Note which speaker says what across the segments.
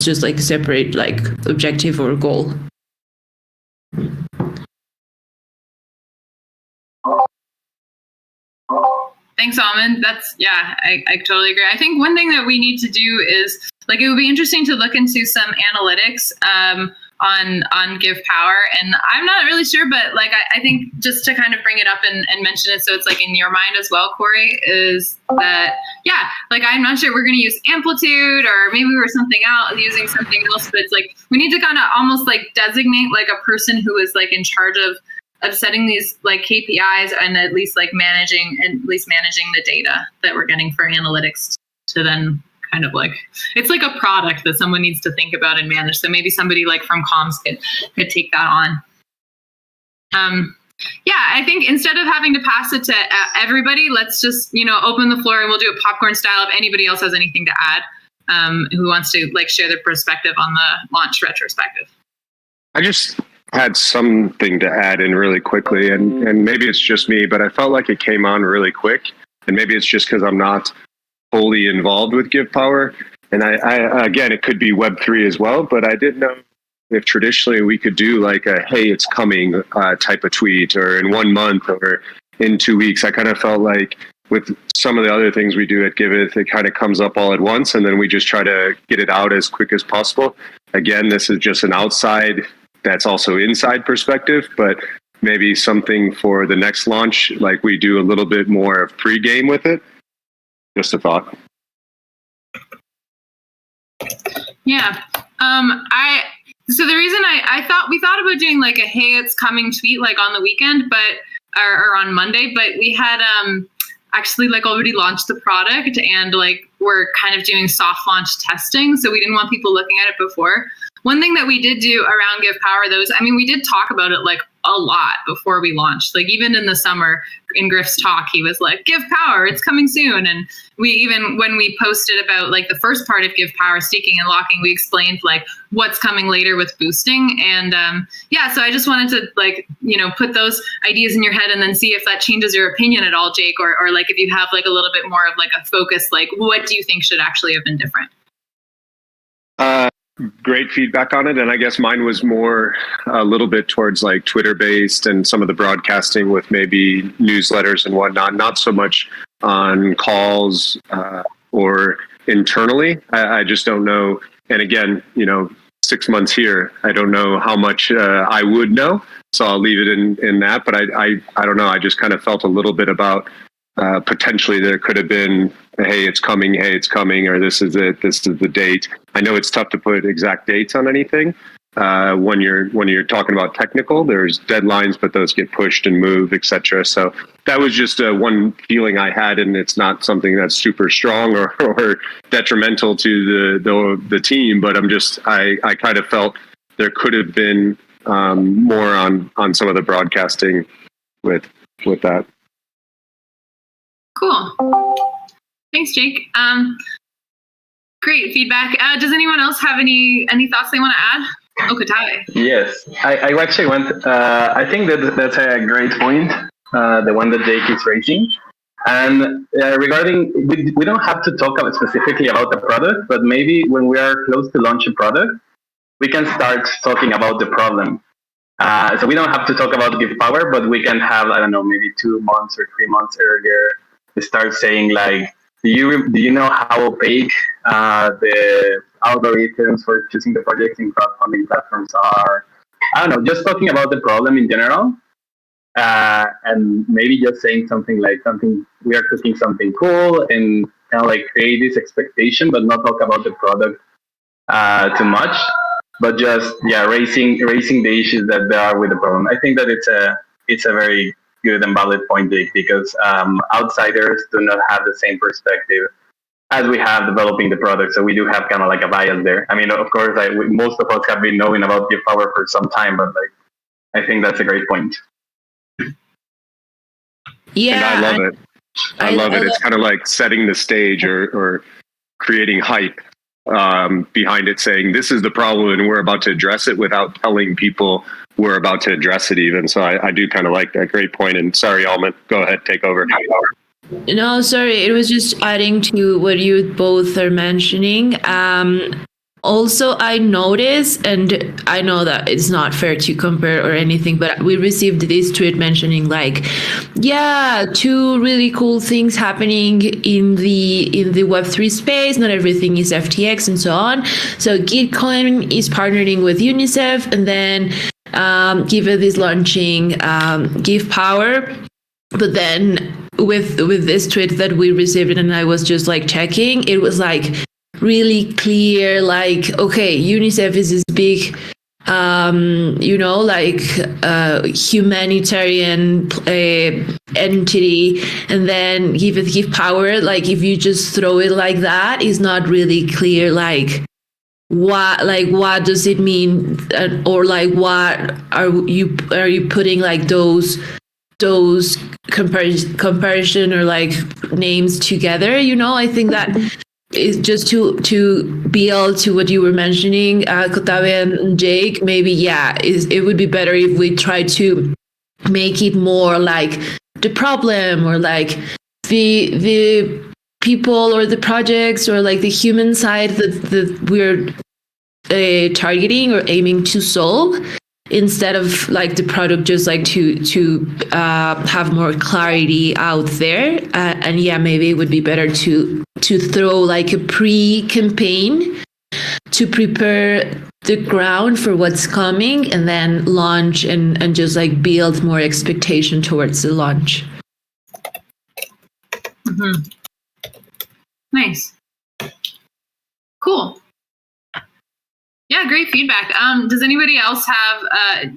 Speaker 1: just like a separate like objective or goal.
Speaker 2: Thanks, Almond. I totally agree. I think one thing that we need to do is, like, it would be interesting to look into some analytics on GIVpower. And I'm not really sure, but like, I think just to kind of bring it up and mention it so it's like in your mind as well, Corey, is that, like, I'm not sure we're going to use amplitude or maybe we're using something else, but it's like, we need to kind of almost like designate like a person who is like in charge of setting these like KPIs and at least managing the data that we're getting for analytics to then kind of like, it's like a product that someone needs to think about and manage. So maybe somebody like from comms could take that on. I think instead of having to pass it to everybody, let's just, open the floor and we'll do it popcorn style if anybody else has anything to add, who wants to like share their perspective on the launch retrospective.
Speaker 3: I just had something to add in really quickly, and maybe it's just me, but I felt like it came on really quick, and maybe it's just because I'm not fully involved with GIVpower, and I again, it could be Web3 as well, but I didn't know if traditionally we could do like a "Hey, it's coming" type of tweet, or in 1 month, or in 2 weeks. I kind of felt like with some of the other things we do at Giveth, it kind of comes up all at once, and then we just try to get it out as quick as possible. Again, this is just an outside, that's also inside perspective, but maybe something for the next launch, like we do a little bit more of pre-game with it. Just a thought.
Speaker 2: Yeah. So the reason we thought about doing like a "Hey, it's coming" tweet like on the weekend, or on Monday, but we had actually like already launched the product and like we're kind of doing soft launch testing. So we didn't want people looking at it before. One thing that we did do around GIVpower, we did talk about it like a lot before we launched. Like even in the summer in Griff's talk, he was like, GIVpower, it's coming soon. And we even, when we posted about like the first part of GIVpower, staking and locking, we explained like what's coming later with boosting. And so I just wanted to like, put those ideas in your head and then see if that changes your opinion at all, Jake, or like if you have like a little bit more of like a focus, like what do you think should actually have been different?
Speaker 3: Great feedback on it. And I guess mine was more a little bit towards like Twitter based and some of the broadcasting with maybe newsletters and whatnot, not so much on calls or internally. I just don't know. And again, 6 months here, I don't know how much I would know. So I'll leave it in that. But I don't know. I just kind of felt a little bit about potentially there could have been, hey, it's coming, or this is it, this is the date. I know it's tough to put exact dates on anything. When you're talking about technical, there's deadlines, but those get pushed and moved, etc. So that was just one feeling I had, and it's not something that's super strong or detrimental to the team. But I kind of felt there could have been more on some of the broadcasting with that.
Speaker 2: Cool. Thanks, Jake. Great feedback. Does anyone else have any thoughts they want to add? Katai.
Speaker 4: Yes, I actually went. I think that's a great point, the one that Jake is raising. And regarding, we don't have to talk specifically about the product, but maybe when we are close to launch a product, we can start talking about the problem. So we don't have to talk about GIVpower, but we can have, I don't know, maybe 2 months or 3 months earlier, to start saying like, do you know how opaque the algorithms for choosing the projects in crowdfunding platforms are? I don't know, just talking about the problem in general, and maybe just saying something like we are cooking something cool and kind of like create this expectation, but not talk about the product too much, but just raising the issues that there are with the problem. I think that it's a very good and valid point, Jake, because outsiders do not have the same perspective as we have developing the product. So we do have kind of like a bias there. I mean, of course, most of us have been knowing about GIVpower for some time, but like, I think that's a great point.
Speaker 1: Yeah,
Speaker 3: and I love it. I love it. It's kind of like setting the stage or creating hype behind it, saying this is the problem and we're about to address it without telling people we're about to address it even. So I do kind of like that. Great point. And sorry, Almond, go ahead, take over.
Speaker 1: No, sorry. It was just adding to what you both are mentioning. also I noticed, and I know that it's not fair to compare or anything, but we received this tweet mentioning like, yeah, two really cool things happening in the Web3 space. Not everything is FTX and so on. So Gitcoin is partnering with UNICEF, and then Giveth is launching GIVpower. But then with this tweet that we received, and I was just like checking, it was like really clear, like, okay, UNICEF is this big humanitarian entity, and then GIVpower, like if you just throw it like that, is not really clear, like what does it mean, or like what are you putting like those comparison or like names together, I think that is just to build to what you were mentioning, Kotave and Jake, maybe it would be better if we try to make it more like the problem, or like the people or the projects, or like the human side that we're targeting or aiming to solve, instead of like the product, just like to have more clarity out there. And maybe it would be better to throw like a pre-campaign to prepare the ground for what's coming, and then launch and just like build more expectation towards the launch.
Speaker 2: Mm-hmm. Nice. Cool. Yeah, great feedback. Does anybody else have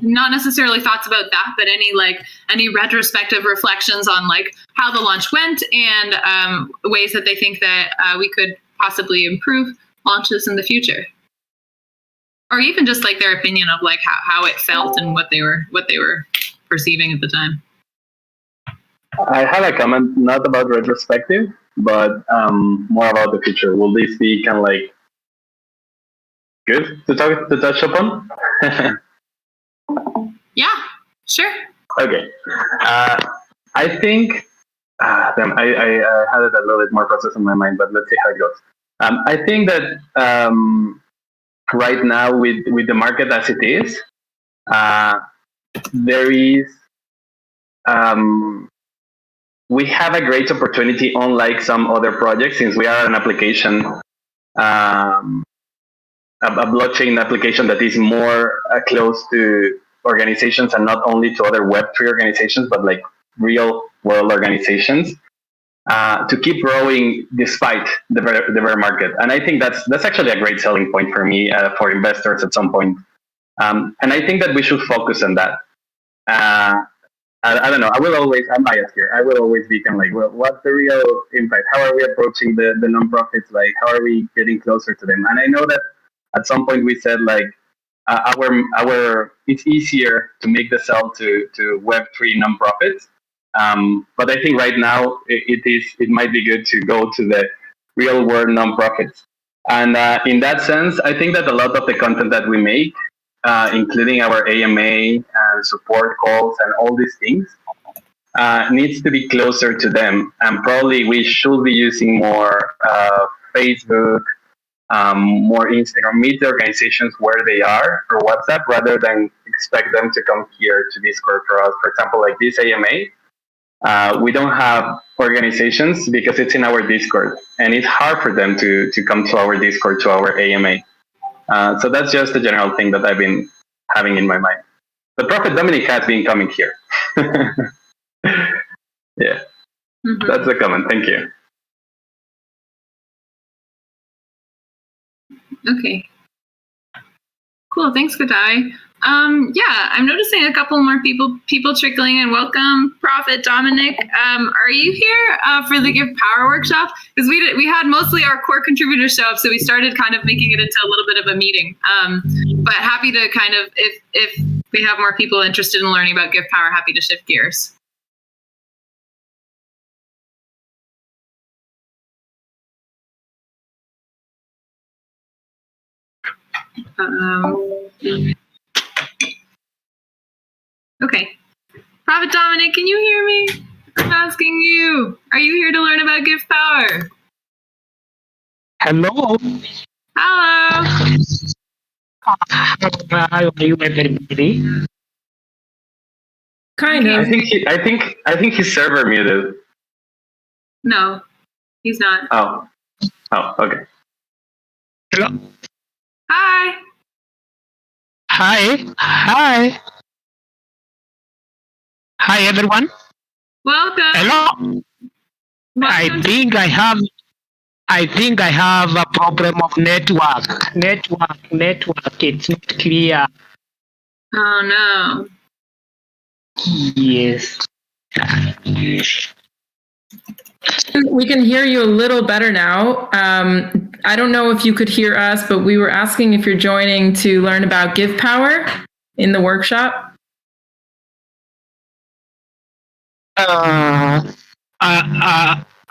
Speaker 2: not necessarily thoughts about that, but any retrospective reflections on like how the launch went, and ways that they think that we could possibly improve launches in the future, or even just like their opinion of like how it felt and what they were perceiving at the time?
Speaker 4: I have a comment, not about retrospective, but more about the future. Will this be kind of like good to touch upon?
Speaker 2: Yeah, sure.
Speaker 4: Okay. I think I had it a little bit more process in my mind, but let's see how it goes. I think that right now with the market as it is, there is we have a great opportunity, unlike some other projects, since we are an application, a blockchain application that is more close to organizations, and not only to other Web3 organizations, but like real world organizations, to keep growing despite the bear market. And I think that's actually a great selling point for me, for investors at some point. And I think that we should focus on that. I don't know. I'm biased here. I will always be kind of like, well, what's the real impact? How are we approaching the nonprofits? Like, how are we getting closer to them? And I know that at some point we said like, our it's easier to make the sell to Web3 nonprofits. But I think right now it might be good to go to the real world nonprofits. And in that sense, I think that a lot of the content that we make, including our AMA and support calls and all these things, needs to be closer to them. And probably we should be using more Facebook, more Instagram, meet the organizations where they are, or WhatsApp, rather than expect them to come here to Discord for us. For example, like this AMA, we don't have organizations because it's in our Discord, and it's hard for them to come to our Discord, to our AMA. So that's just a general thing that I've been having in my mind. The Prophet Dominic has been coming here. Yeah, That's the comment. Thank you.
Speaker 2: Okay. Cool. Thanks, Kodai. I'm noticing a couple more people trickling in. Welcome, Prophet Dominic. Are you here for the GIVpower workshop? Because we had mostly our core contributors show up, so we started kind of making it into a little bit of a meeting. But happy to kind of, if we have more people interested in learning about GIVpower, happy to shift gears. Okay. Prophet Dominic, can you hear me? I'm asking you. Are you here to learn about GIVpower?
Speaker 5: Hello.
Speaker 2: Hello.
Speaker 5: Are you everybody?
Speaker 1: Kind
Speaker 4: I
Speaker 1: of.
Speaker 4: think his server muted.
Speaker 2: No, he's not.
Speaker 4: Oh, okay.
Speaker 5: Hello.
Speaker 2: Hi.
Speaker 5: Hi. Hi, everyone.
Speaker 2: Welcome.
Speaker 5: Hello. I
Speaker 2: Welcome.
Speaker 5: think I have a problem of network. Network. It's not clear.
Speaker 2: Oh no.
Speaker 5: Yes.
Speaker 1: We can hear you a little better now. I don't know if you could hear us, but we were asking if you're joining to learn about GIVpower in the workshop.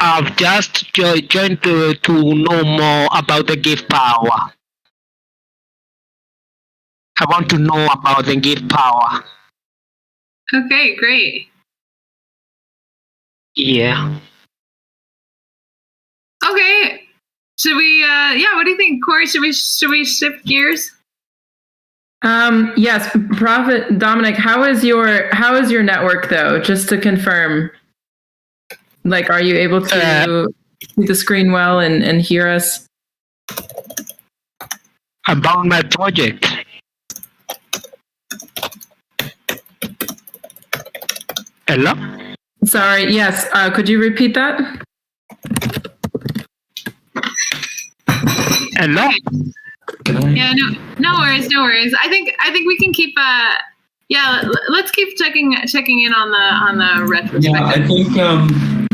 Speaker 5: I've just joined to know more about the GIVpower. I want to know about the GIVpower.
Speaker 2: Okay, great.
Speaker 5: Yeah.
Speaker 2: Okay. Should we what do you think, Corey? Should we shift gears?
Speaker 1: Yes, Prophet Dominic, how is your network though? Just to confirm. Like, are you able to see the screen well and hear us?
Speaker 5: About my project. Hello?
Speaker 1: Sorry, yes. Could you repeat that?
Speaker 5: Hello?
Speaker 2: Yeah, no worries. I think we can keep let's keep checking in on the retrospective.
Speaker 6: Yeah,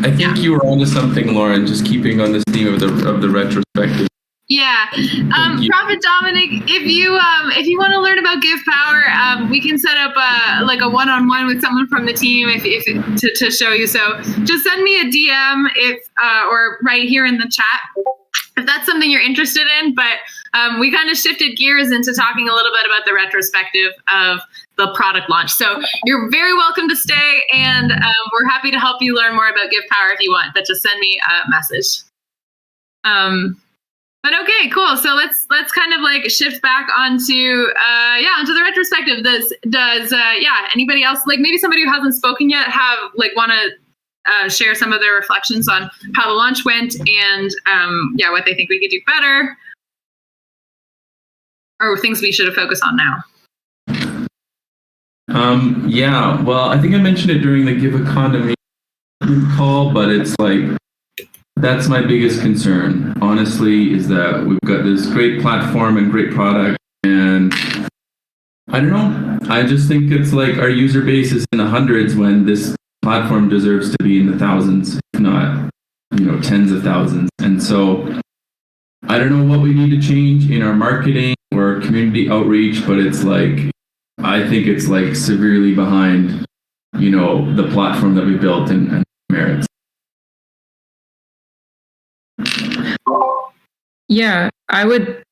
Speaker 6: I think you were onto something, Lauren. Just keeping on this theme of the retrospective.
Speaker 2: Yeah, Prophet Dominic, if you want to learn about GIVpower, we can set up a one-on-one with someone from the team to show you. So just send me a DM or right here in the chat if that's something you're interested in. But we kind of shifted gears into talking a little bit about the retrospective of the product launch. So you're very welcome to stay, and we're happy to help you learn more about GIVpower if you want. But just send me a message. But okay, cool. So let's kind of like shift back onto the retrospective. Does anybody else, like maybe somebody who hasn't spoken yet, want to share some of their reflections on how the launch went and what they think we could do better, or things we should have focused on now?
Speaker 6: Well, I think I mentioned it during the Give Economy call, but it's like, that's my biggest concern, honestly, is that we've got this great platform and great product, and I don't know. I just think it's like our user base is in the hundreds when this platform deserves to be in the thousands, if not, tens of thousands. And so I don't know what we need to change in our marketing or community outreach, but it's like, I think it's like severely behind, the platform that we built and merits.
Speaker 1: Yeah, I would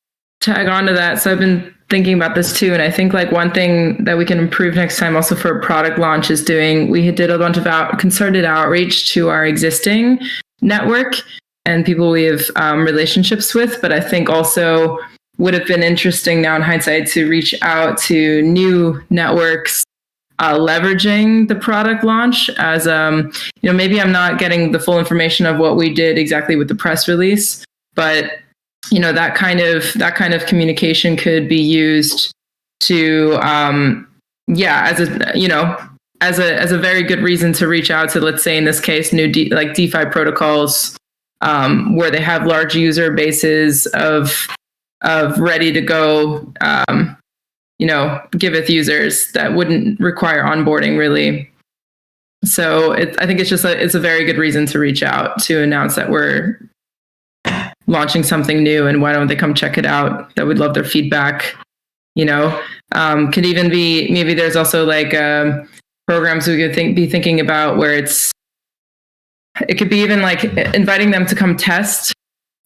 Speaker 1: tag on to that. So I've been thinking about this too. And I think like one thing that we can improve next time also for a product launch is we did a bunch of concerted outreach to our existing network and people we have relationships with. But I think also would have been interesting now in hindsight to reach out to new networks leveraging the product launch as, maybe I'm not getting the full information of what we did exactly with the press release, but that kind of communication could be used to, as a very good reason to reach out to, let's say in this case, new DeFi protocols, where they have large user bases of ready to go, Giveth users that wouldn't require onboarding really. So I think it's a very good reason to reach out to announce that we're launching something new and why don't they come check it out. That we'd love their feedback. Could even be, maybe there's also like programs we could be thinking about where it could be even like inviting them to come test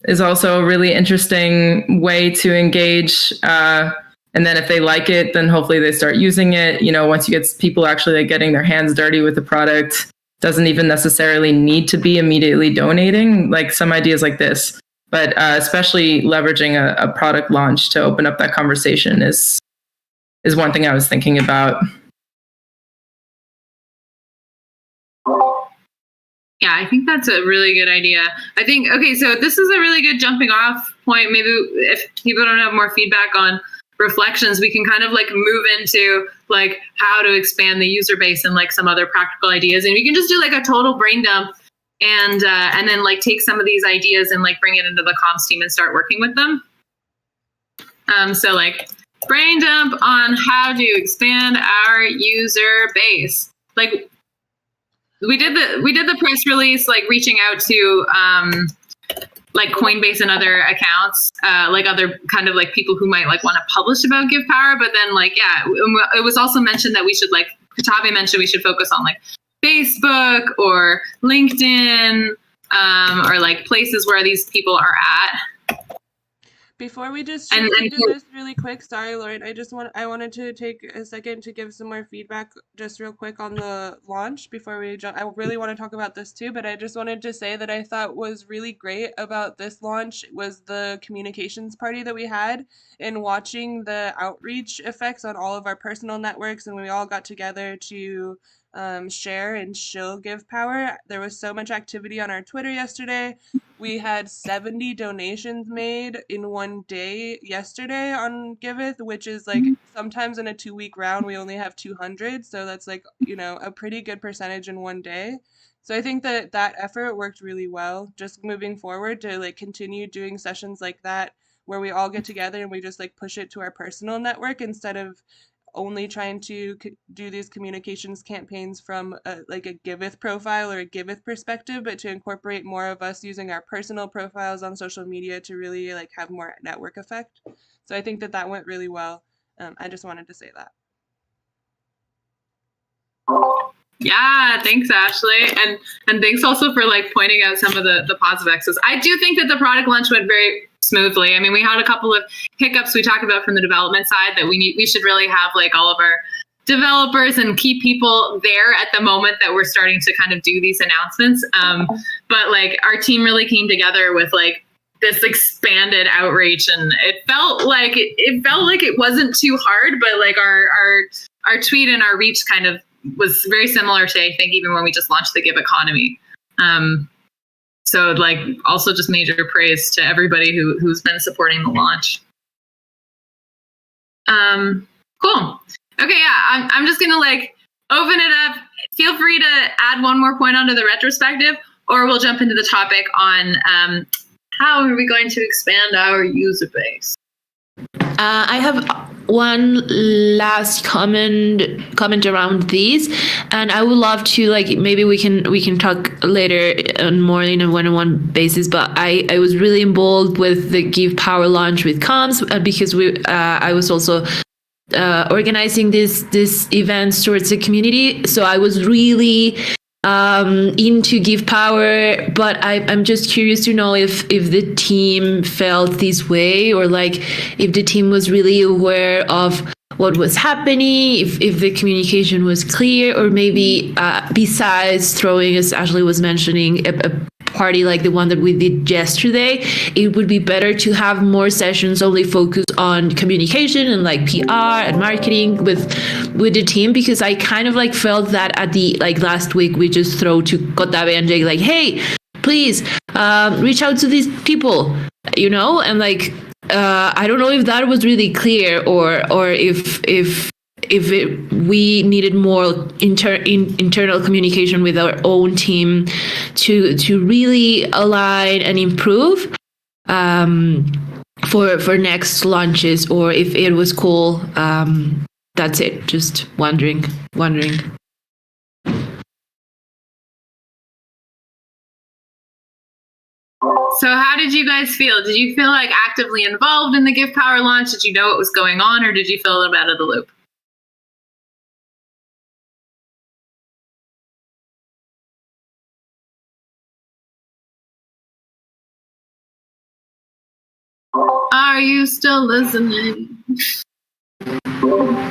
Speaker 1: is also a really interesting way to engage. And then if they like it, then hopefully they start using it. Once you get people actually like getting their hands dirty with the product, doesn't even necessarily need to be immediately donating. Like some ideas like this
Speaker 7: but especially leveraging a product launch to open up that conversation is one thing I was thinking about.
Speaker 2: Yeah, I think that's a really good idea. I think, okay, so this is a really good jumping off point. Maybe if people don't have more feedback on reflections, we can kind of like move into like how to expand the user base and like some other practical ideas. And we can just do like a total brain dump and then like take some of these ideas and like bring it into the comms team and start working with them. So like brain dump on how to expand our user base. Like we did the press release, like reaching out to like Coinbase and other accounts, like other kind of like people who might like want to publish about GIVpower. But then like, yeah, it was also mentioned that we should like, Katabe mentioned we should focus on like Facebook or LinkedIn or like places where these people are at.
Speaker 8: Before we just jump into this really quick, sorry, Lauren, I wanted to take a second to give some more feedback just real quick on the launch before we jump. I really want to talk about this too, but I just wanted to say that I thought was really great about this launch was the communications party that we had and watching the outreach effects on all of our personal networks, and we all got together to share and show GIVpower. There was so much activity on our Twitter yesterday. We had 70 donations made in one day yesterday on Giveth, which is like sometimes in a 2-week round, we only have 200. So that's like, you know, a pretty good percentage in one day. So I think that effort worked really well. Just moving forward to like continue doing sessions like that, where we all get together and we just like push it to our personal network instead of only trying to do these communications campaigns from like a Giveth profile or a Giveth perspective, but to incorporate more of us using our personal profiles on social media to really like have more network effect. So I think that went really well. I just wanted to say that.
Speaker 2: Yeah, thanks, Ashley. And thanks also for like pointing out some of the positive X's. I do think that the product launch went very smoothly. I mean, we had a couple of hiccups we talked about from the development side that we should really have like all of our developers and key people there at the moment that we're starting to kind of do these announcements. But like our team really came together with like this expanded outreach, and it felt like it wasn't too hard, but like our tweet and our reach kind of was very similar to, I think, even when we just launched the Give economy. So like also just major praise to everybody who's been supporting the launch. Cool. Okay, yeah, I'm just gonna like open it up. Feel free to add one more point onto the retrospective, or we'll jump into the topic on how are we going to expand our user base.
Speaker 1: I have one last comment around these, and I would love to like maybe we can talk later on more in a one-on-one basis. But I was really involved with the GIVpower launch with comms because I was also organizing this events towards the community, so I was really into GIVpower, but I'm just curious to know if the team felt this way, or like if the team was really aware of what was happening, if the communication was clear, or maybe besides throwing, as Ashley was mentioning, a party like the one that we did yesterday, it would be better to have more sessions only focused on communication and like PR and marketing with the team, because I kind of like felt that at the like last week we just throw to Katabe and Jake like, hey, please reach out to these people, you know, and like I don't know if that was really clear, or if we needed more internal communication with our own team to really align and improve for next launches, or if it was cool. That's it. Just wondering.
Speaker 2: So how did you guys feel? Did you feel like actively involved in the GIVpower launch? Did you know what was going on, or did you feel a little bit out of the loop? Are you still listening?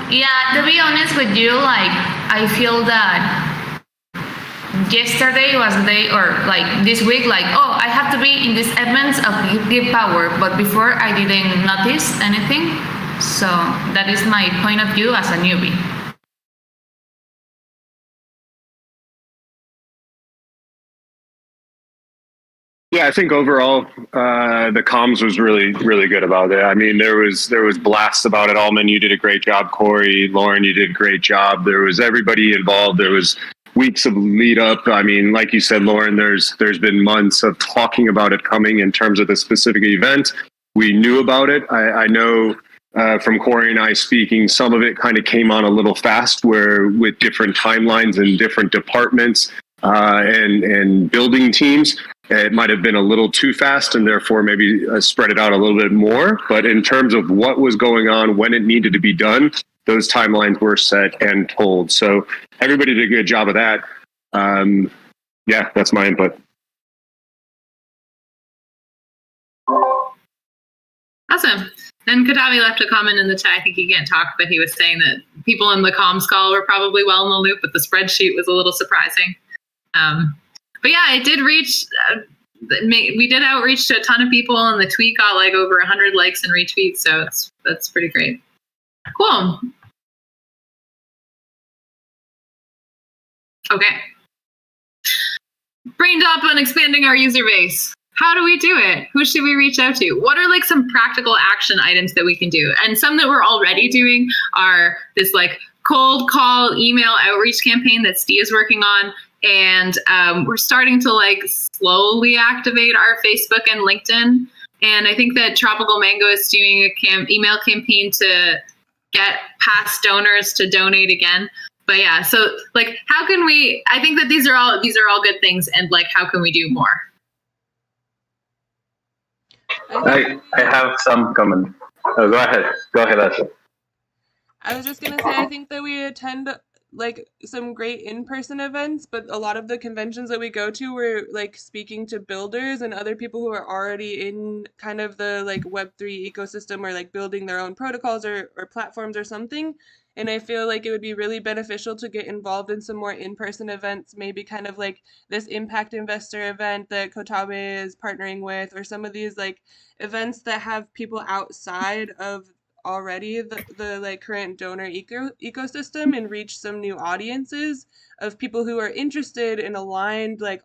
Speaker 9: Yeah, to be honest with you, like I feel that yesterday was the day, or like this week, like, oh, I have to be in this event of GIVpower, but before I didn't notice anything. So that is my point of view as a newbie.
Speaker 3: Yeah, I think overall the comms was really, really good about it. I mean, there was blasts about it. Allman, you did a great job. Corey, Lauren, you did a great job. There was everybody involved. There was weeks of lead up. I mean, like you said, Lauren, there's been months of talking about it coming in terms of the specific event. We knew about it. I know from Corey and I speaking, some of it kind of came on a little fast, where with different timelines and different departments and building teams, it might have been a little too fast, and therefore maybe spread it out a little bit more. But in terms of what was going on, when it needed to be done, those timelines were set and told. So everybody did a good job of that. Yeah, that's my input.
Speaker 2: Awesome. And Katavi left a comment in the chat. I think he can't talk, but he was saying that people in the comms call were probably well in the loop, but the spreadsheet was a little surprising. But yeah, it did reach, we did outreach to a ton of people, and the tweet got like over 100 likes and retweets. So that's pretty great. Cool. Okay. Brain dump on expanding our user base. How do we do it? Who should we reach out to? What are like some practical action items that we can do? And some that we're already doing are this like cold call email outreach campaign that Steve is working on. And we're starting to like slowly activate our Facebook and LinkedIn. And I think that Tropical Mango is doing a email campaign to get past donors to donate again. But yeah, so like, how can we? I think that these are all good things, and like, how can we do more?
Speaker 4: I have some comment. Oh, go ahead, Ashley.
Speaker 8: I was just gonna say, I think that we attend like some great in-person events, but a lot of the conventions that we go to, we're like speaking to builders and other people who are already in kind of the like Web3 ecosystem, or like building their own protocols or platforms or something. And I feel like it would be really beneficial to get involved in some more in-person events, maybe kind of like this impact investor event that Kotabe is partnering with, or some of these like events that have people outside of already the like current donor ecosystem, and reach some new audiences of people who are interested and aligned like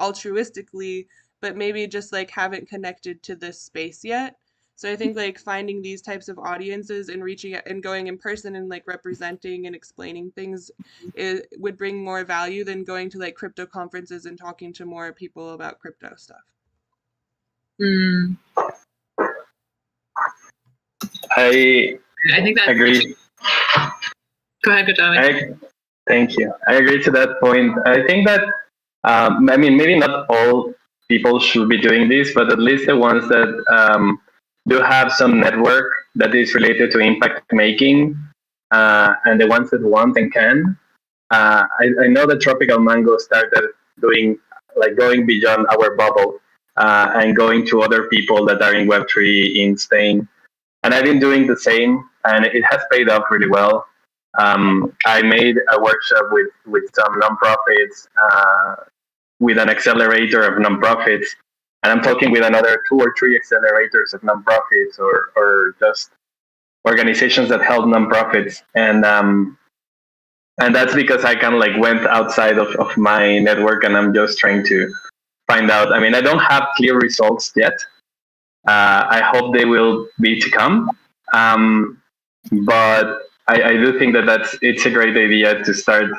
Speaker 8: altruistically, but maybe just like haven't connected to this space yet. So I think like finding these types of audiences and reaching out and going in person and like representing and explaining things would bring more value than going to like crypto conferences and talking to more people about crypto stuff.
Speaker 4: I
Speaker 2: think that
Speaker 4: agree.
Speaker 2: Go ahead, Kotabe.
Speaker 4: Thank you. I agree to that point. I think that, I mean, maybe not all people should be doing this, but at least the ones that do have some network that is related to impact making, and the ones that want and can. I know that Tropical Mango started doing, like, going beyond our bubble and going to other people that are in Web3 in Spain. And I've been doing the same, and it has paid off really well. I made a workshop with some nonprofits, with an accelerator of nonprofits, and I'm talking with another 2 or 3 accelerators of nonprofits, or just organizations that help nonprofits. And that's because I kind of like went outside of my network, and I'm just trying to find out. I mean, I don't have clear results yet. I hope they will be to come. But I do think that it's a great idea to start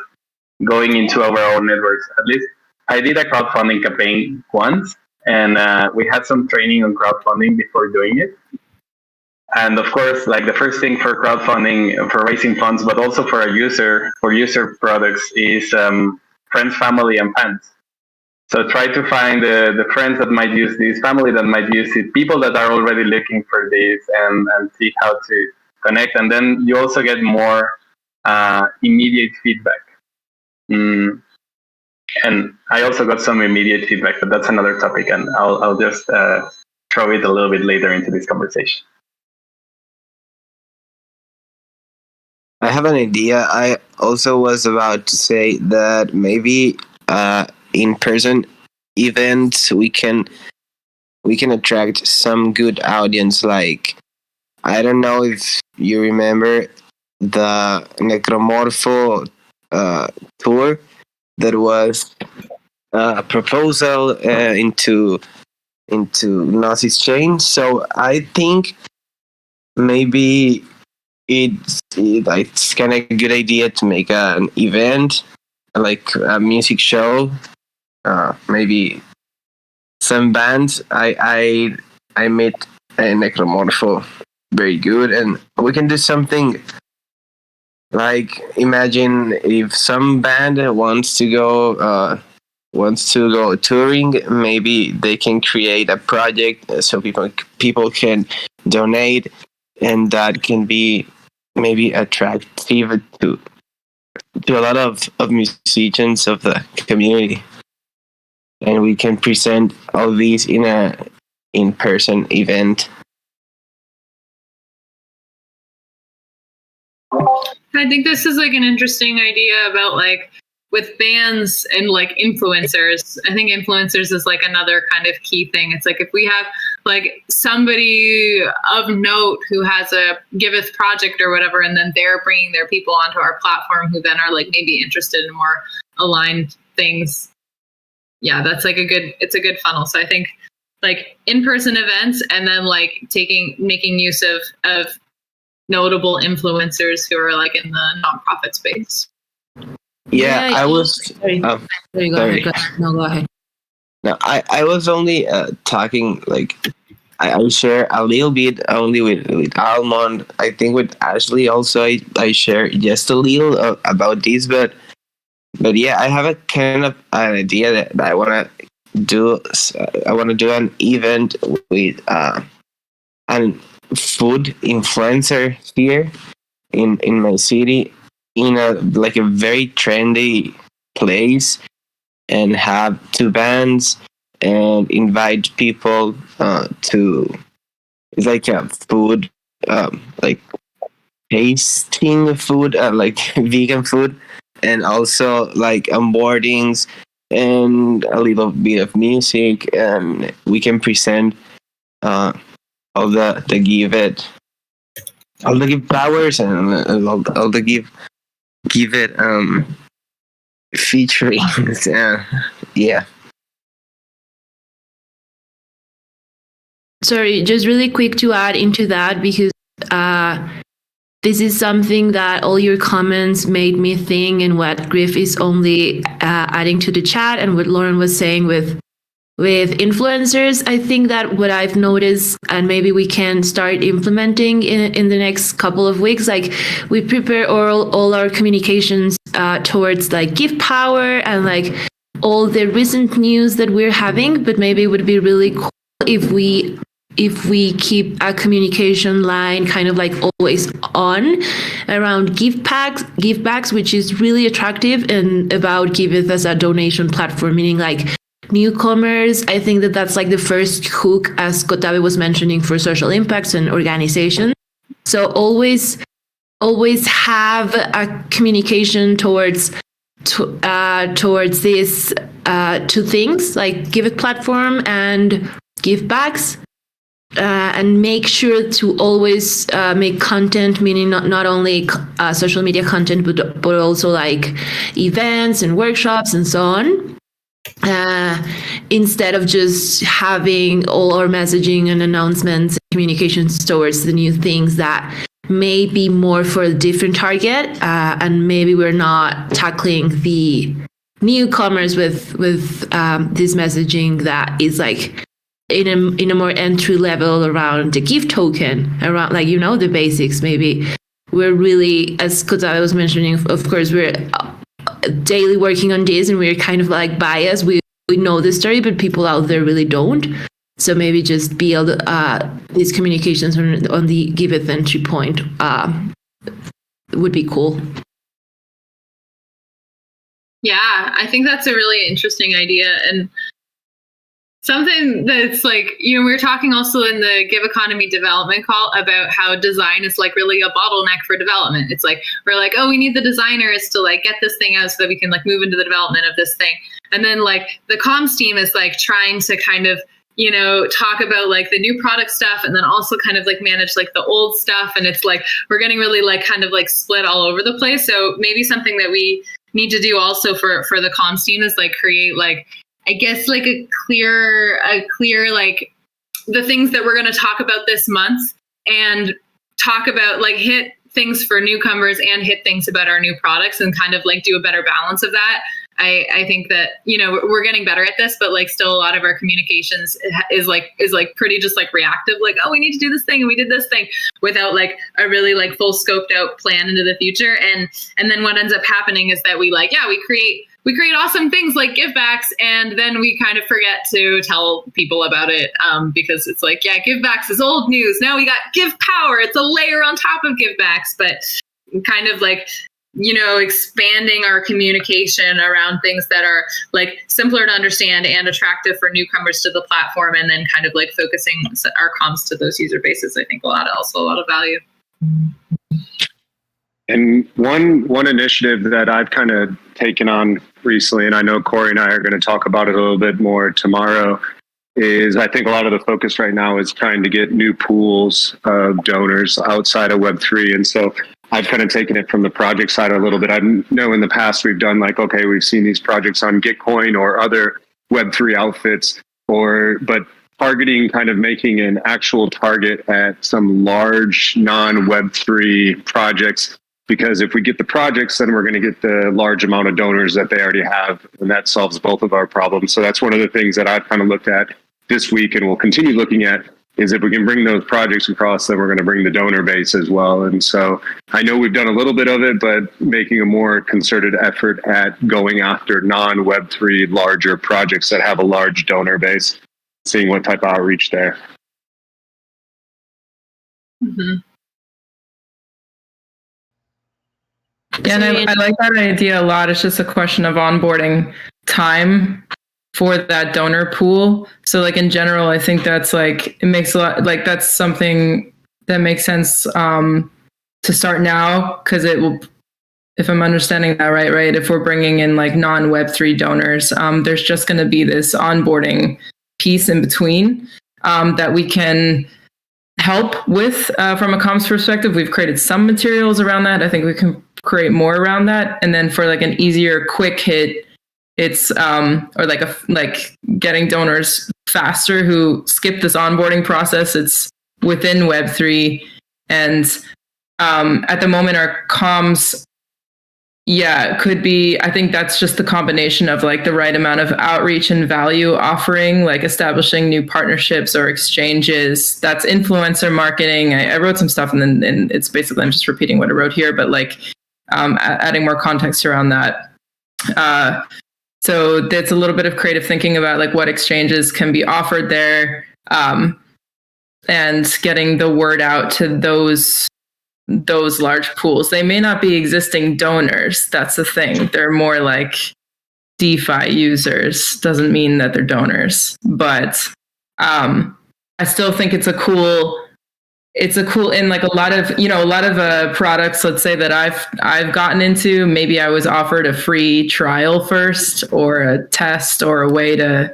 Speaker 4: going into our own networks. At least I did a crowdfunding campaign once, and we had some training on crowdfunding before doing it. And of course, like the first thing for crowdfunding, for raising funds, but also for user products, is friends, family, and fans. So try to find the friends that might use this, family that might use it, people that are already looking for this, and see how to connect. And then you also get more immediate feedback. And I also got some immediate feedback, but that's another topic, and I'll just throw it a little bit later into this conversation.
Speaker 10: I have an idea. I also was about to say that maybe in-person events, we can attract some good audience. Like, I don't know if you remember the Necromorpho tour that was a proposal into Gnosis Chain. So I think maybe it's kind of a good idea to make an event, like a music show. Maybe some bands. I met Necromorpho very good, and we can do something like, imagine if some band wants to go touring, maybe they can create a project so people can donate, and that can be maybe attractive to a lot of musicians of the community, and we can present all these in a in-person event.
Speaker 2: I think this is like an interesting idea about like with bands and like influencers. I think influencers is like another kind of key thing. It's like if we have like somebody of note who has a Giveth project or whatever, and then they're bringing their people onto our platform who then are like maybe interested in more aligned things. Yeah, that's like it's a good funnel. So I think like in-person events, and then like making use of notable influencers who are like in the nonprofit space.
Speaker 10: Yeah, I was.
Speaker 1: Sorry. Sorry, go ahead. No, go ahead.
Speaker 10: No, I was only talking, like, I share a little bit only with Almond. I think with Ashley also I share just a little about this, but yeah, I have a kind of an idea that I want to do. I want to do an event with an food influencer here in my city, in a very trendy place, and have two bands and invite people to, it's like a food like tasting food, like vegan food, and also like onboardings and a little bit of music, and we can present all the Giveth, all the GIVpowers, and all the Giveth featuring. Yeah.
Speaker 1: Sorry, just really quick to add into that, because this is something that all your comments made me think, and what Griff is only adding to the chat, and what Lauren was saying with influencers. I think that what I've noticed, and maybe we can start implementing in the next couple of weeks, like we prepare all our communications towards like GIVpower and like all the recent news that we're having, but maybe it would be really cool if we keep a communication line kind of like always on around givebacks, which is really attractive, and about Giveth as a donation platform, meaning like newcomers. I think that's like the first hook, as Kotave was mentioning, for social impacts and organization. So always have a communication towards these two things, like Giveth platform and givebacks, and make sure to always make content, meaning not only social media content, but also like events and workshops and so on. Instead of just having all our messaging and announcements and communications towards the new things that may be more for a different target, and maybe we're not tackling the newcomers with this messaging that is like in a more entry level around the gift token, around like, you know, the basics. Maybe we're really, as Kotave was mentioning, of course we're daily working on this, and we're kind of like biased. We know the story, but people out there really don't. So maybe just build these communications on the Giveth entry point would be cool.
Speaker 2: Yeah, I think that's a really interesting idea. And something that's like, we were talking also in the Give Economy development call about how design is like really a bottleneck for development. It's like, we're like, oh, we need the designers to like get this thing out so that we can like move into the development of this thing. And then like the comms team is like trying to kind of, talk about like the new product stuff and then also kind of like manage like the old stuff. And it's like, we're getting really like kind of like split all over the place. So maybe something that we need to do also for the comms team is like create like, I guess like a clear like the things that we're going to talk about this month and talk about like hit things for newcomers and hit things about our new products and kind of like do a better balance of that. I think that, we're getting better at this, but like still a lot of our communications is like pretty just like reactive, like, oh, we need to do this thing and we did this thing without like a really like full scoped out plan into the future. And then what ends up happening is that we create awesome things like givebacks, and then we kind of forget to tell people about it because it's like, yeah, givebacks is old news. Now we got GIVpower. It's a layer on top of givebacks, but kind of like, expanding our communication around things that are like simpler to understand and attractive for newcomers to the platform, and then kind of like focusing our comms to those user bases, I think will add also a lot of value.
Speaker 3: And one initiative that I've kind of taken on recently, and I know Corey and I are going to talk about it a little bit more tomorrow, is I think a lot of the focus right now is trying to get new pools of donors outside of Web3. And so I've kind of taken it from the project side a little bit. I know in the past we've done like, okay, we've seen these projects on Gitcoin or other Web3 outfits, but targeting, kind of making an actual target at some large non-Web3 projects. Because if we get the projects, then we're going to get the large amount of donors that they already have, and that solves both of our problems. So that's one of the things that I've kind of looked at this week and will continue looking at, is if we can bring those projects across, then we're going to bring the donor base as well. And so I know we've done a little bit of it, but making a more concerted effort at going after non-Web3 larger projects that have a large donor base, seeing what type of outreach there.
Speaker 2: Mm-hmm.
Speaker 7: Yeah, and I like that idea a lot. It's just a question of onboarding time for that donor pool. So like in general, I think that's like, it makes a lot, like that's something that makes sense to start now, because it will, if I'm understanding that right, if we're bringing in like non-Web3 donors, there's just going to be this onboarding piece in between that we can help with from a comms perspective. We've created some materials around that. I think we can create more around that. And then for like an easier, quick hit, it's or like getting donors faster who skip this onboarding process. It's within Web3, and at the moment our comms, could be. I think that's just the combination of like the right amount of outreach and value offering, like establishing new partnerships or exchanges. That's influencer marketing. I wrote some stuff, and then it's basically, I'm just repeating what I wrote here, but like adding more context around that. So that's a little bit of creative thinking about like what exchanges can be offered there, and getting the word out to those large pools. They may not be existing donors. That's the thing. They're more like DeFi users. Doesn't mean that they're donors, but I still think it's a cool, in like a lot of products, let's say that I've gotten into, maybe I was offered a free trial first, or a test, or a way to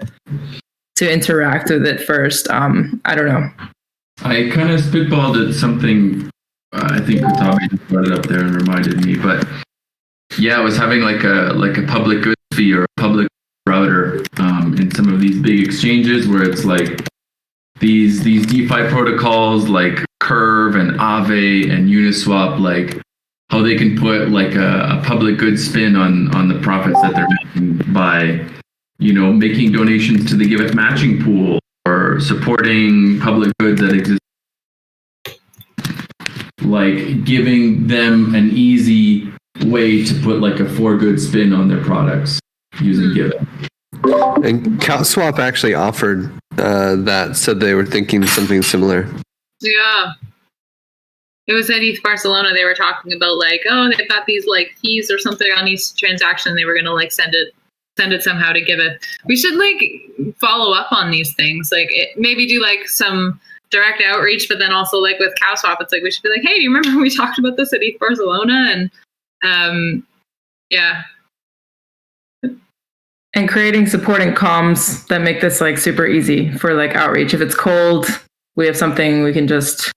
Speaker 7: interact with it first. I don't know.
Speaker 6: I kind of spitballed at something. I think Kotabe just brought it up there and reminded me, but yeah, I was having like a public goods fee or a public router in some of these big exchanges where it's like these DeFi protocols like Curve and Aave and Uniswap, like how they can put like a public good spin on the profits that they're making by, making donations to the Giveth matching pool or supporting public goods that exist. Like giving them an easy way to put like a for good spin on their products using Giveth.
Speaker 11: And CalSwap actually offered that, said they were thinking something similar.
Speaker 2: Yeah. It was at ETH Barcelona. They were talking about like, oh, they've got these like fees or something on each transaction. They were going to like send it send it somehow to Giveth. We should like follow up on these things, like maybe do like some direct outreach, but then also like with CowSwap, it's like we should be like, hey, do you remember we talked about this at ETH Barcelona? And yeah.
Speaker 7: And creating supporting comms that make this like super easy for like outreach. If it's cold, we have something we can just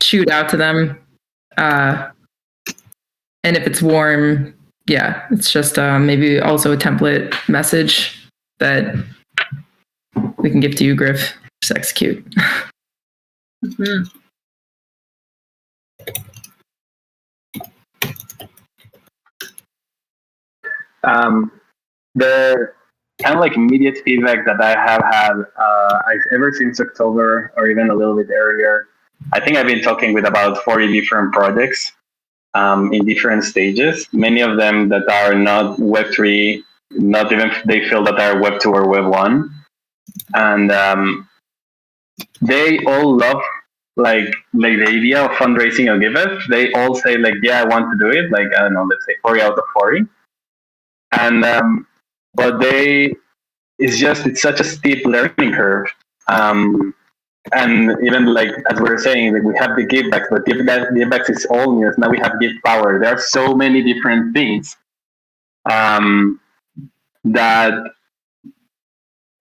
Speaker 7: shoot out to them. And if it's warm, yeah, it's just maybe also a template message that we can give to you, Griff, just execute.
Speaker 2: Mm-hmm.
Speaker 4: The kind of like immediate feedback that I have had ever since October or even a little bit earlier, I think I've been talking with about 40 different projects in different stages. Many of them that are not Web3, not even they feel that are Web2 or Web1. And they all love like the idea of fundraising on Giveth. They all say like, yeah, I want to do it. Like, I don't know, let's say 40 out of 40. And but it's such a steep learning curve. And even like as we were saying, like we have the givebacks, but givebacks is all news. Now we have GIVpower. There are so many different things that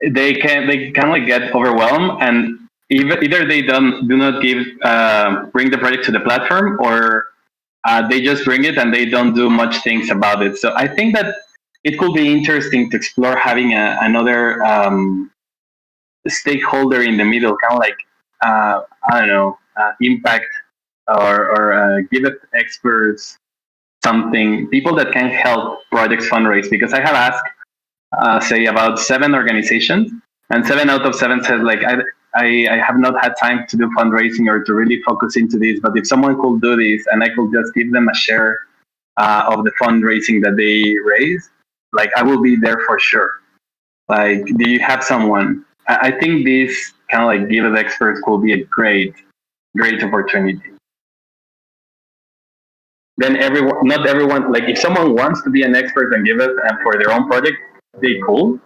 Speaker 4: they can like get overwhelmed, and either they do not bring the project to the platform, or they just bring it and they don't do much things about it. So I think that it could be interesting to explore having another stakeholder in the middle, kind of like I don't know, impact or Giveth experts, something, people that can help projects fundraise. Because I have asked, say, about 7 organizations, and 7 out of 7 says like I have not had time to do fundraising or to really focus into this. But if someone could do this and I could just give them a share of the fundraising that they raise, like I will be there for sure. Like, do you have someone? I think this kind of like Giveth experts could be a great opportunity. Then not everyone, like if someone wants to be an expert on Giveth and for their own project, they cool.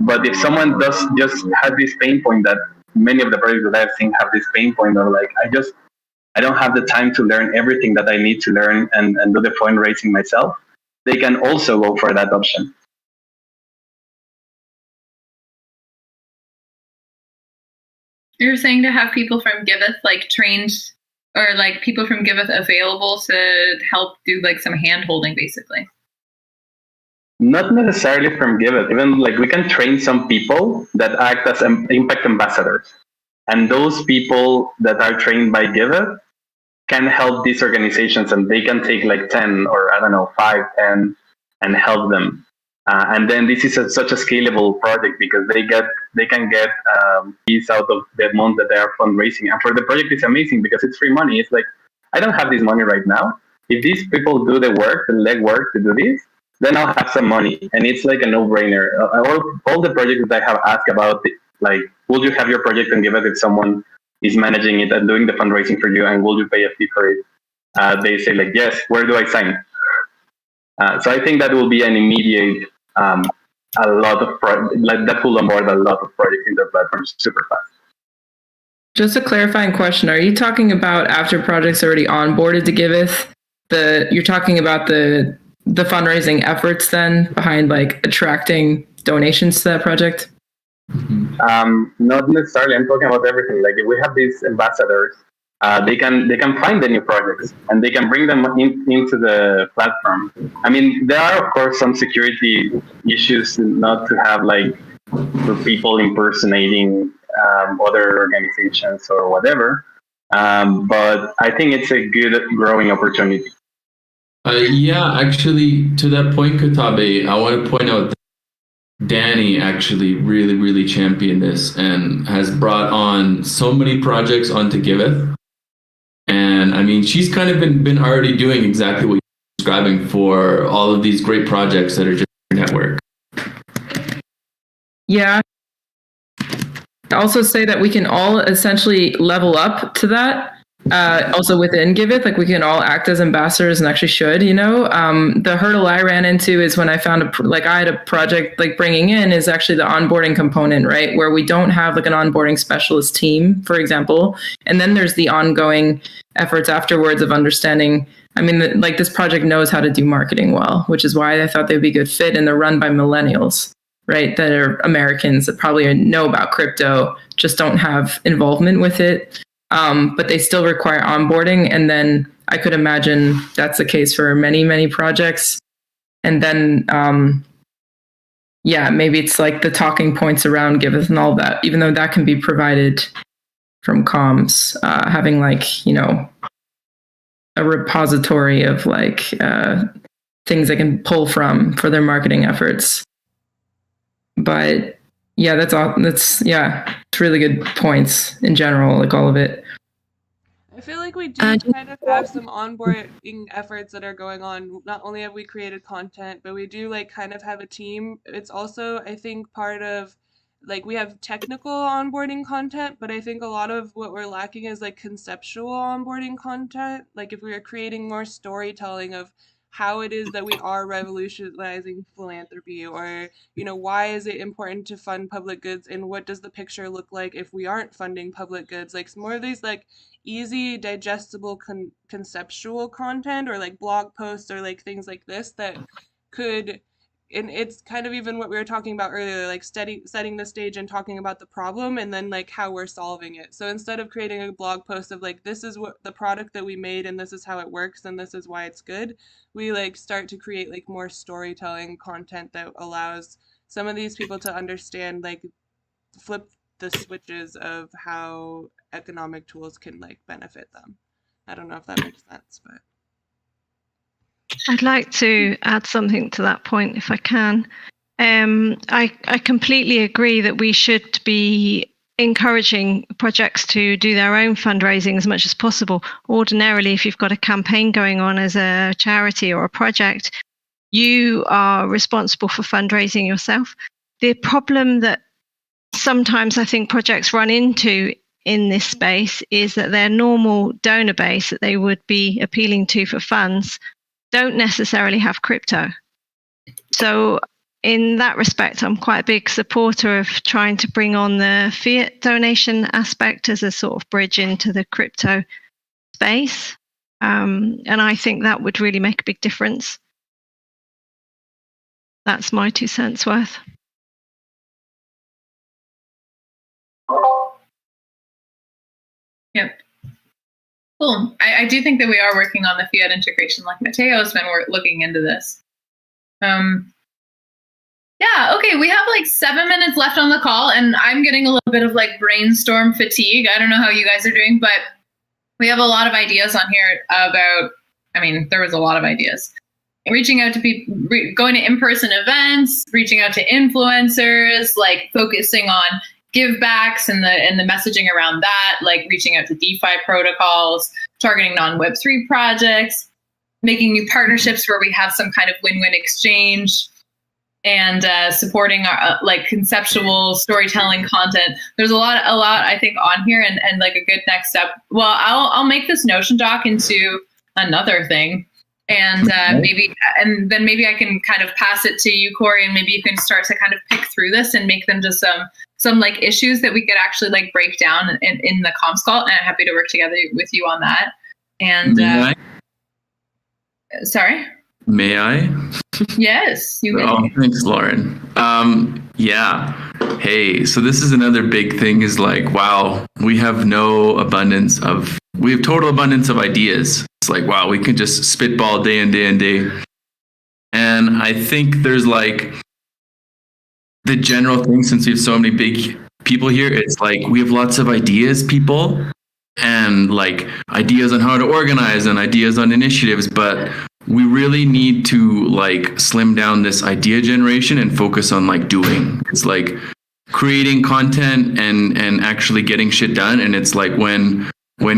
Speaker 4: But if someone just has this pain point, that many of the projects that I've seen have this pain point of like, I don't have the time to learn everything that I need to learn and do the fundraising myself, they can also go for that option.
Speaker 2: You're saying to have people from Giveth like trained, or like people from Giveth available to help do like some hand holding, basically.
Speaker 4: Not necessarily from Giveth. Even like we can train some people that act as impact ambassadors, and those people that are trained by Giveth can help these organizations, and they can take like 10 or I don't know 5, 10 and help them. And then this is such a scalable project because they can get fees out of the amount that they are fundraising. And for the project, it's amazing because it's free money. It's like, I don't have this money right now. If these people do the work, the legwork to do this, then I'll have some money. And it's like a no-brainer. All the projects that I have asked about, like, would you have your project on Giveth if someone is managing it and doing the fundraising for you, and will you pay a fee for it? They say like, yes, where do I sign? So I think that will be an immediate, a lot of like that will onboard a lot of projects in the platform super fast.
Speaker 7: Just a clarifying question: are you talking about after projects already onboarded to Giveth? You're talking about the fundraising efforts then behind like attracting donations to that project?
Speaker 4: Not necessarily. I'm talking about everything. Like if we have these ambassadors, they can find the new projects and they can bring them into the platform. I mean, there are of course some security issues not to have like for people impersonating other organizations or whatever. But I think it's a good growing opportunity.
Speaker 6: Yeah, actually, to that point, Katabe, I want to point out that Danny actually really, really championed this and has brought on so many projects onto Giveth. And I mean, she's kind of been already doing exactly what you're describing for all of these great projects that are just in your network.
Speaker 7: Yeah. I also say that we can all essentially level up to that also within Giveth, like we can all act as ambassadors and actually should, you know. The hurdle I ran into is when I found I had a project like bringing in is actually the onboarding component, right? Where we don't have like an onboarding specialist team, for example. And then there's the ongoing efforts afterwards of understanding. I mean, like this project knows how to do marketing well, which is why I thought they'd be a good fit. And they're run by millennials, right? That are Americans that probably know about crypto, just don't have involvement with it. But they still require onboarding. And then I could imagine that's the case for many, many projects. And then, maybe it's like the talking points around Giveth and all that, even though that can be provided from comms, having like, you know, a repository of like things they can pull from for their marketing efforts. But yeah, it's really good points in general, like all of it.
Speaker 8: I feel like we do kind of have some onboarding efforts that are going on. Not only have we created content, but we do like kind of have a team. It's also, I think, part of like we have technical onboarding content, but I think a lot of what we're lacking is like conceptual onboarding content. Like if we are creating more storytelling of how it is that we are revolutionizing philanthropy, or, you know, why is it important to fund public goods, and what does the picture look like if we aren't funding public goods? Like more of these like easy digestible conceptual content, or like blog posts, or like things like this that could, and it's kind of even what we were talking about earlier, like setting the stage and talking about the problem and then like how we're solving it. So instead of creating a blog post of like, this is what the product that we made and this is how it works and this is why it's good, we like start to create like more storytelling content that allows some of these people to understand, like flip the switches of how economic tools can like benefit them. I don't know if that makes sense, but
Speaker 12: I'd like to add something to that point if I can. I completely agree that we should be encouraging projects to do their own fundraising as much as possible. Ordinarily, if you've got a campaign going on as a charity or a project, you are responsible for fundraising yourself. The problem that sometimes I think projects run into in this space is that their normal donor base that they would be appealing to for funds don't necessarily have crypto. So in that respect, I'm quite a big supporter of trying to bring on the fiat donation aspect as a sort of bridge into the crypto space. And I think that would really make a big difference. That's my 2 cents worth.
Speaker 2: Yep. Cool. I do think that we are working on the fiat integration, like Mateo's been looking into this. Yeah, okay, we have like 7 minutes left on the call, and I'm getting a little bit of like brainstorm fatigue. I don't know how you guys are doing, but we have a lot of ideas on here about, I mean, there was a lot of ideas. Reaching out to people, going to in-person events, reaching out to influencers, like focusing on givebacks and the messaging around that, like reaching out to DeFi protocols, targeting non-Web3 projects, making new partnerships where we have some kind of win-win exchange, and supporting our like conceptual storytelling content. There's a lot I think on here, and like a good next step. Well, I'll make this Notion doc into another thing, and maybe I can kind of pass it to you, Corey, and maybe you can start to kind of pick through this and make them just some like issues that we could actually like break down in the comms call. And I'm happy to work together with you on that. And sorry.
Speaker 6: May I?
Speaker 2: Yes, you may.
Speaker 6: Oh, thanks, Lauren. Yeah. Hey, so this is another big thing is like, wow, we have total abundance of ideas. It's like, wow, we can just spitball day and day and day. And I think there's like the general thing, since we have so many big people here, it's like we have lots of ideas, people, and like ideas on how to organize and ideas on initiatives, but we really need to like slim down this idea generation and focus on like doing. It's like creating content and actually getting shit done. And it's like when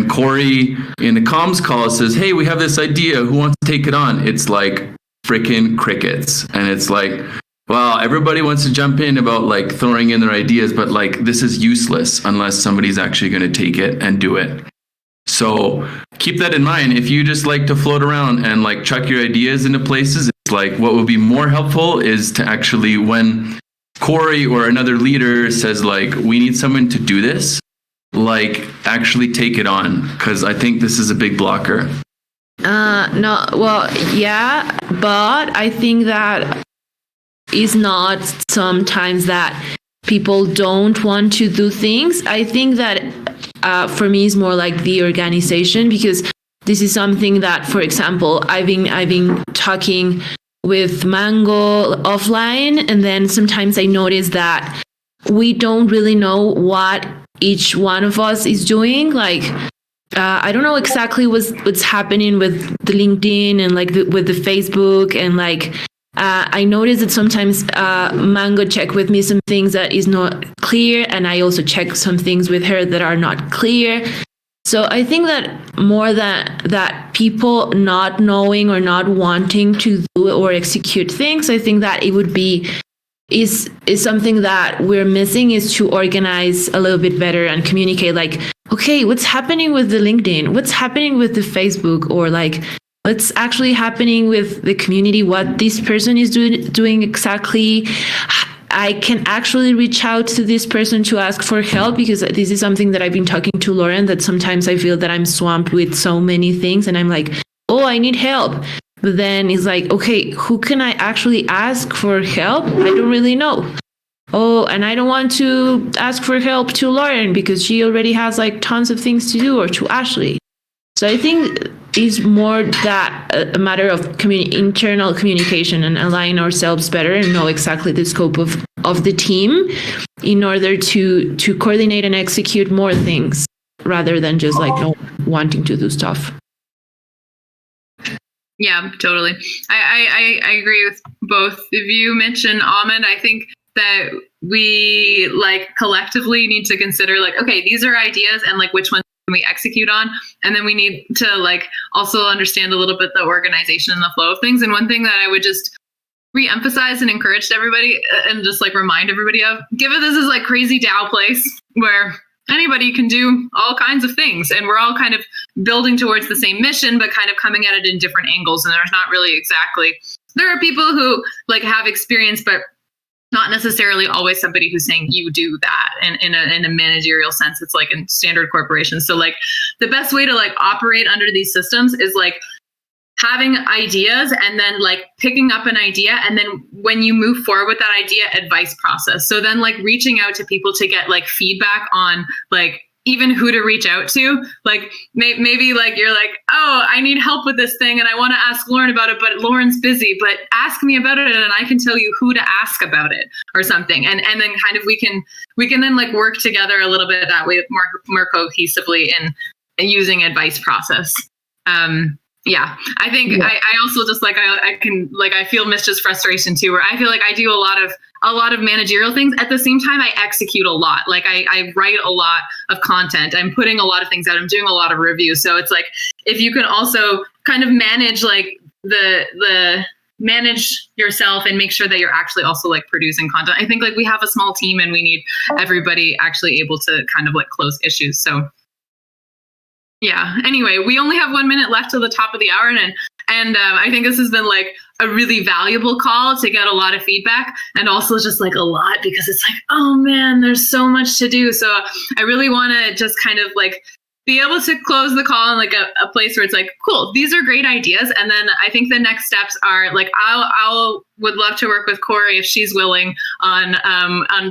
Speaker 6: Corey in the comms call says, hey, we have this idea, who wants to take it on? It's like freaking crickets. And it's like, well, everybody wants to jump in about like throwing in their ideas, but like this is useless unless somebody's actually going to take it and do it. So keep that in mind. If you just like to float around and like chuck your ideas into places, it's like what would be more helpful is to actually, when Corey or another leader says like, we need someone to do this, like actually take it on, because I think this is a big blocker.
Speaker 1: No, well, yeah, but I think that is not sometimes that people don't want to do things. I think that for me is more like the organization, because this is something that, for example, I've been talking with Mango offline, and then sometimes I notice that we don't really know what each one of us is doing. Like, I don't know exactly what's happening with the LinkedIn and like with the Facebook, and like I noticed that sometimes Mango check with me some things that is not clear, and I also check some things with her that are not clear. So I think that more than that people not knowing or not wanting to do or execute things, I think that it would be is something that we're missing, is to organize a little bit better and communicate like, okay, what's happening with the LinkedIn? What's happening with the Facebook? Or like, what's actually happening with the community? What this person is doing exactly? I can actually reach out to this person to ask for help, because this is something that I've been talking to Lauren, that sometimes I feel that I'm swamped with so many things and I'm like, oh, I need help. But then it's like, okay, who can I actually ask for help? I don't really know. Oh, and I don't want to ask for help to Lauren because she already has like tons of things to do, or to Ashley. So I think it's more that a matter of internal communication and align ourselves better and know exactly the scope of the team in order to coordinate and execute more things, rather than just like no wanting to do stuff.
Speaker 2: Yeah, totally. I agree with both of you, Mitch and Ahmed. I think that we like collectively need to consider like, okay, these are ideas, and like which ones can we execute on? And then we need to like also understand a little bit the organization and the flow of things. And one thing that I would just re-emphasize and encourage to everybody and just like remind everybody of, Giveth this is like crazy DAO place where anybody can do all kinds of things, and we're all kind of building towards the same mission, but kind of coming at it in different angles. And there's not really exactly, there are people who like have experience, but not necessarily always somebody who's saying you do that in a managerial sense. It's like in standard corporations. So like the best way to like operate under these systems is like having ideas, and then like picking up an idea, and then when you move forward with that idea, advice process. So then like reaching out to people to get like feedback on like even who to reach out to. Like maybe like you're like, oh, I need help with this thing and I want to ask Lauren about it, but Lauren's busy, but ask me about it and I can tell you who to ask about it or something. And then kind of we can then like work together a little bit that way more cohesively in using advice process. Yeah, I think I also just like I can like I feel Mitch's frustration too, where I feel like I do a lot of managerial things. At the same time, I execute a lot. Like I write a lot of content. I'm putting a lot of things out. I'm doing a lot of reviews. So it's like if you can also kind of manage like the manage yourself and make sure that you're actually also like producing content. I think like we have a small team and we need everybody actually able to kind of like close issues. So. Yeah. Anyway, we only have 1 minute left till the top of the hour, and I think this has been like a really valuable call to get a lot of feedback, and also just like a lot because it's like, oh man, there's so much to do. So I really want to just kind of like be able to close the call in like a place where it's like, cool, these are great ideas. And then I think the next steps are like, I'll would love to work with Corey if she's willing on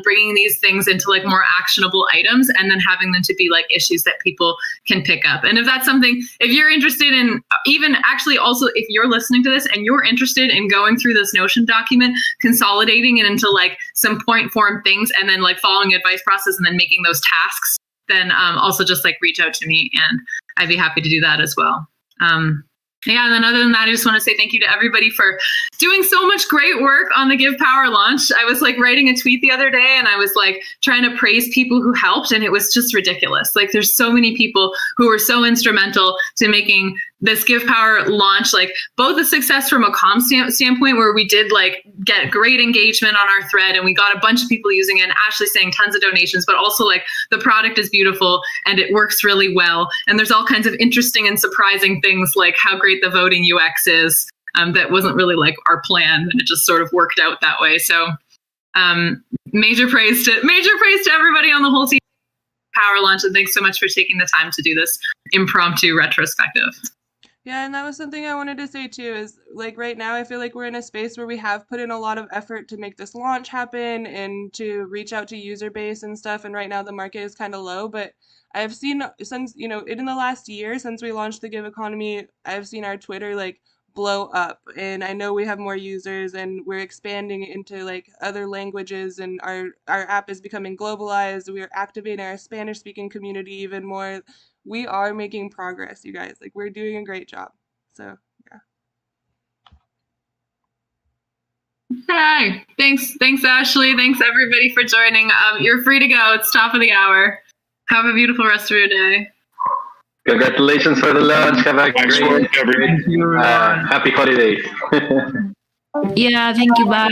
Speaker 2: bringing these things into like more actionable items, and then having them to be like issues that people can pick up. And if that's something, if you're interested in, even actually also if you're listening to this and you're interested in going through this Notion document, consolidating it into like some point form things, and then like following advice process and then making those tasks, then also just like reach out to me and I'd be happy to do that as well. Yeah, and then other than that, I just want to say thank you to everybody for doing so much great work on the GIVpower launch. I was like writing a tweet the other day and I was like trying to praise people who helped, and it was just ridiculous. Like there's so many people who were so instrumental to making this GIVpower launch, like both a success from a comm standpoint, where we did like get great engagement on our thread and we got a bunch of people using it and Ashley saying tons of donations, but also like the product is beautiful and it works really well. And there's all kinds of interesting and surprising things like how great the voting UX is. That wasn't really like our plan, and it just sort of worked out that way. So major praise to everybody on the whole team Power launch, and thanks so much for taking the time to do this impromptu retrospective.
Speaker 8: Yeah, and that was something I wanted to say too, is like right now I feel like we're in a space where we have put in a lot of effort to make this launch happen and to reach out to user base and stuff, and right now the market is kind of low, but I've seen since, you know, in the last year since we launched the Give Economy, I've seen our Twitter like blow up, and I know we have more users and we're expanding into like other languages, and our app is becoming globalized. We're activating our Spanish speaking community even more. We are making progress, you guys. Like, we're doing a great job. So yeah.
Speaker 2: Okay. Thanks Ashley. Thanks everybody for joining. You're free to go. It's top of the hour. Have a beautiful rest of your day.
Speaker 4: Congratulations for the launch. Have a great, happy holidays.
Speaker 1: Yeah, thank you. Bye.